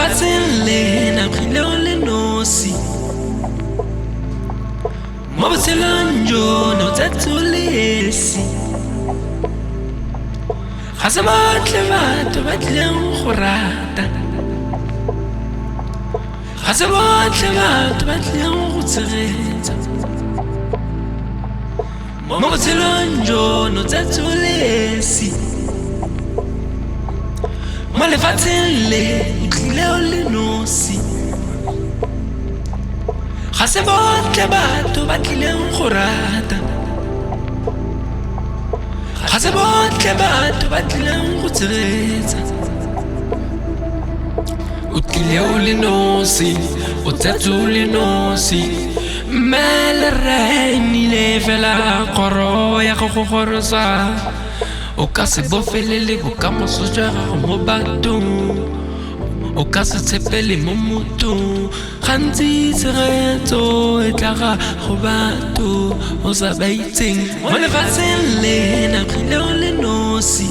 lefatsheng lena phile o le nosi mo botshelong jono tsatsi o le esi ga se botlhe batho ba tlileng go rata ga se botlhe batho ba tlileng go tshegetsa mo botshelong jono tsatsi o le esi mo lefatsheng le o tlile o le nosi ga se botlhe batho ba tlileng go rata ga se botlhe batho ba tlileng go tshegetsa o tlile o le nosi o tsetse o le nosi mme le renile fela kgoro ya go gorosa o ka se bofelele bokamoso jwa gago mo bathong o ka se tshepele mo mothong gantsi tshegetso e tlaga go batho o sa ba itseng mo lefatsheng lena phile o le nosi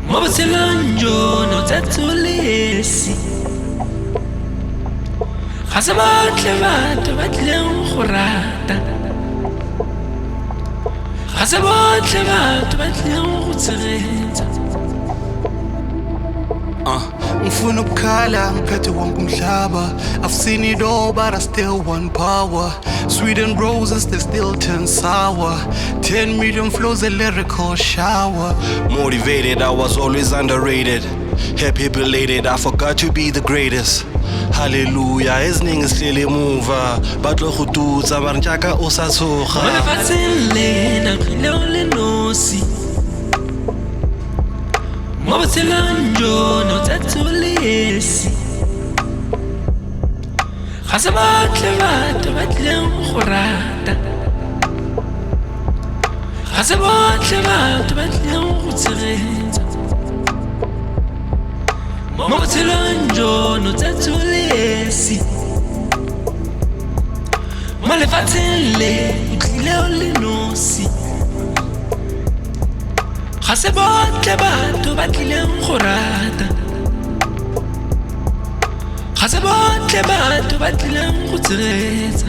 mo botshelong jono tsatsi o le esi ga se botlhe batho ba tlileng go rata ga se botlhe batho ba tlileng go tshegetsa ngifuna ukukhala ngiphethe wonke umhlaba I've seen it all but I still want power Sweet and roses they still turn sour 10 million flows a lyrical shower Motivated I was always underrated Happy belated I forgot to be the greatest Hallelujah eziningi sihlele emuva batlo khututsa mara njaka usatsoga mo lefatsheng lena phile o le nosi mo botshelong jono tsatsi o le esi ga se botlhe batho ba tlileng go rata ga se botlhe batho ba tlileng go tshegetsa mo botshelong jono tsatsi o le esi mo lefatsheng le o tlile o le nosi ga se botlhe batho ba tlileng go rata ga se botlhe batho ba tlileng go tshegetsa